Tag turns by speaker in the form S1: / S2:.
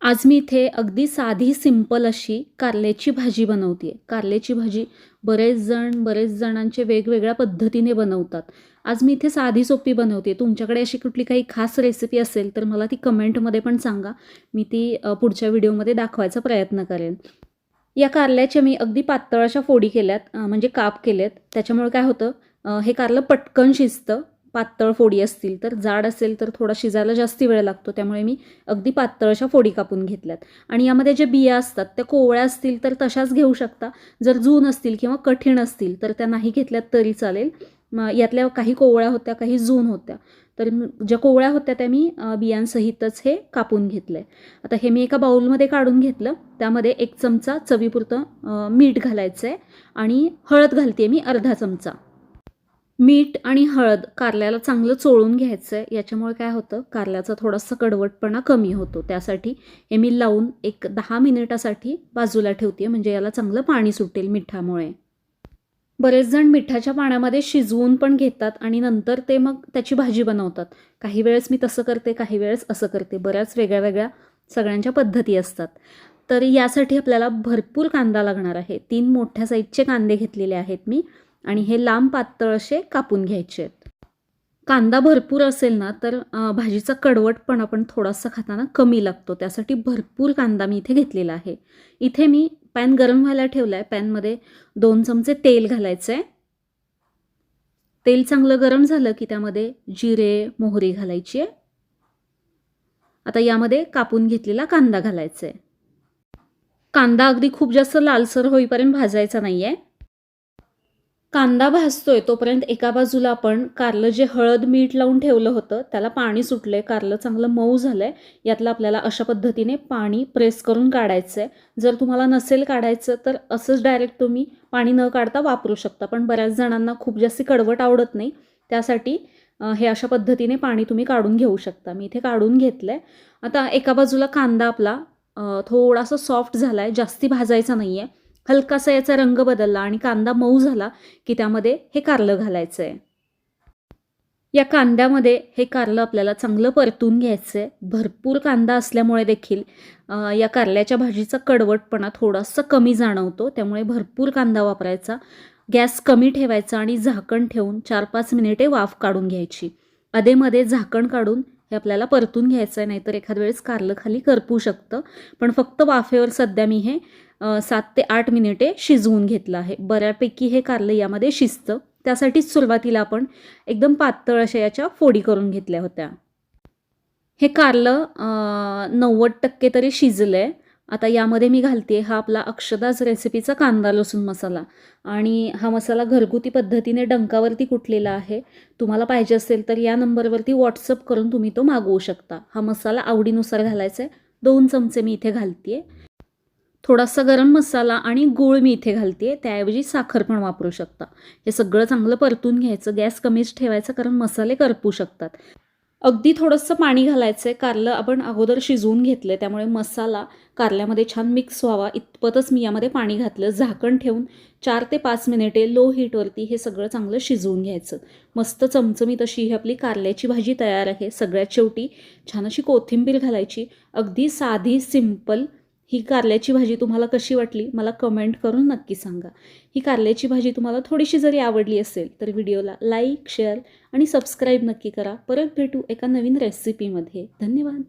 S1: आज मी इथे अगदी साधी सिंपल अशी कारल्याची भाजी बनवते. कारल्याची भाजी बरेच जणांचे वेगवेगळ्या पद्धतीने बनवतात. आज मी इथे साधी सोपी बनवते. तुमच्याकडे अशी कुठली काही खास रेसिपी असेल तर मला ती कमेंटमध्ये पण सांगा. मी ती पुढच्या व्हिडिओमध्ये दाखवायचा प्रयत्न करेन. या कारल्याच्या मी अगदी पातळ अशा फोडी केल्यात, म्हणजे काप केलेत. त्याच्यामुळे काय होतं, हे कारलं पटकन शिजतं. पातळ फोडी असतील तर, जाड असेल तर थोडा शिजायला जास्ती वेळ लागतो. त्यामुळे मी अगदी पातळ अशा फोडी कापून घेतल्यात. आणि यामध्ये ज्या बिया असतात त्या कोवळ्या असतील तर तशाच घेऊ शकता. जर जून असतील किंवा कठीण असतील तर त्या नाही घेतल्यात तरी चालेल. यातल्या काही कोवळ्या होत्या, काही जून होत्या. तर ज्या कोवळ्या होत्या त्या मी बियांसहितच हे कापून घेतलं आहे. आता हे मी एका बाउलमध्ये काढून घेतलं. त्यामध्ये 1 चमचा चवीपुरतं मीठ घालायचं आहे आणि हळद घालते मी अर्धा चमचा. मीठ आणि हळद कारल्याला चांगलं चोळून घ्यायचं आहे. याच्यामुळे काय होतं, कारल्याचा थोडासा कडवटपणा कमी होतो. त्यासाठी हे मी लावून एक 10 मिनिटासाठी बाजूला ठेवते, म्हणजे याला चांगलं पाणी सुटेल मिठामुळे. बरेच जण मिठाच्या पाण्यामध्ये शिजवून पण घेतात आणि नंतर ते मग त्याची भाजी बनवतात. काही वेळेस मी तसं करते, काही वेळेस असं करते. बऱ्याच वेगळ्या सगळ्यांच्या पद्धती असतात. तर यासाठी आपल्याला भरपूर कांदा लागणार आहे. 3 मोठ्या साईजचे कांदे घेतलेले आहेत मी आणि हे लांब पातळ असे कापून घ्यायचे आहेत. कांदा भरपूर असेल ना तर भाजीचा कडवटपणा पण थोडासा खाताना कमी लागतो. त्यासाठी भरपूर कांदा मी इथे घेतलेला आहे. इथे मी पॅन गरम व्हायला ठेवला आहे. पॅनमध्ये 2 चमचे तेल घालायचं आहे. तेल चांगलं गरम झालं की त्यामध्ये जिरे, मोहरी घालायची आहे. आता यामध्ये कापून घेतलेला कांदा घालायचा आहे. कांदा अगदी खूप जास्त लालसर होईपर्यंत भाजायचा नाही आहे. कांदा भाजतोय तोपर्यंत एका बाजूला आपण कारलं जे हळद मीठ लावून ठेवलं होतं त्याला पाणी सुटलंय, कारलं चांगलं मऊ झालंय. यातलं आपल्याला अशा पद्धतीने पाणी प्रेस करून काढायचं आहे. जर तुम्हाला नसेल काढायचं तर असंच डायरेक्ट तुम्ही पाणी न काढता वापरू शकता. पण बऱ्याच जणांना खूप जास्त कडवट आवडत नाही, त्यासाठी हे अशा पद्धतीने पाणी तुम्ही काढून घेऊ शकता. मी इथे काढून घेतलंय. आता एका बाजूला कांदा आपला थोडासा सॉफ्ट झालाय, जास्ती भाजायचा नाही आहे. हलकासा याचा रंग बदलला आणि कांदा मऊ झाला की त्यामध्ये हे कारलं घालायचं आहे. या कांद्यामध्ये हे कारलं आपल्याला चांगलं परतून घ्यायचं आहे. भरपूर कांदा असल्यामुळे देखील या कारल्याच्या भाजीचा कडवटपणा थोडासा कमी जाणवतो. त्यामुळे भरपूर कांदा वापरायचा. गॅस कमी ठेवायचा आणि झाकण ठेवून 4-5 मिनिटे वाफ काढून घ्यायची. अधेमध्ये झाकण काढून हे आपल्याला परतून घ्यायचं आहे, नाहीतर एखाद वेळेस कारलं खाली करपू शकतं. पण फक्त वाफेवर सध्या मी हे 7 ते 8 मिनिटे शिजवून घेतलं आहे. बऱ्यापैकी हे कारलं यामध्ये शिजतं. त्यासाठीच सुरुवातीला आपण एकदम पातळ अशा याच्या फोडी करून घेतल्या होत्या. हे कारलं 90% तरी शिजलं आहे. आता यामध्ये मी घालते हा आपला अक्षदाज रेसिपीचा कांदा लसूण मसाला. आणि हा मसाला घरगुती पद्धतीने डंकावरती कुटलेला आहे. तुम्हाला पाहिजे असेल तर या नंबरवरती व्हॉट्सअप करून तुम्ही तो मागवू शकता. हा मसाला आवडीनुसार घालायचा आहे. 2 चमचे मी इथे घालते. थोडासा गरम मसाला आणि गूळ मी इथे घालते. त्याऐवजी साखर पण वापरू शकता. हे सगळं चांगलं परतून घ्यायचं. गॅस कमीच ठेवायचा, कारण मसाले करपू शकतात. अगदी थोडंसं पाणी घालायचं आहे. कारलं आपण अगोदर शिजवून घेतलं आहे, त्यामुळे मसाला कारल्यामध्ये छान मिक्स व्हावा इतपतच मी यामध्ये पाणी घातलं. झाकण ठेवून 4 ते 5 मिनिटे लो हीटवरती हे सगळं चांगलं शिजवून घ्यायचं. मस्त चमचमीत अशी ही आपली कारल्याची भाजी तयार आहे. सगळ्यात शेवटी छान अशी कोथिंबीर घालायची. अगदी साधी सिंपल ही कारल्याची भाजी तुम्हाला कशी वाटली मला कमेंट करून नक्की सांगा. ही कारल्याची भाजी तुम्हाला थोडीशी जरी आवडली असेल तर व्हिडिओला लाईक, शेअर आणि सबस्क्राईब नक्की करा. परत भेटू एका नवीन रेसिपीमध्ये. धन्यवाद.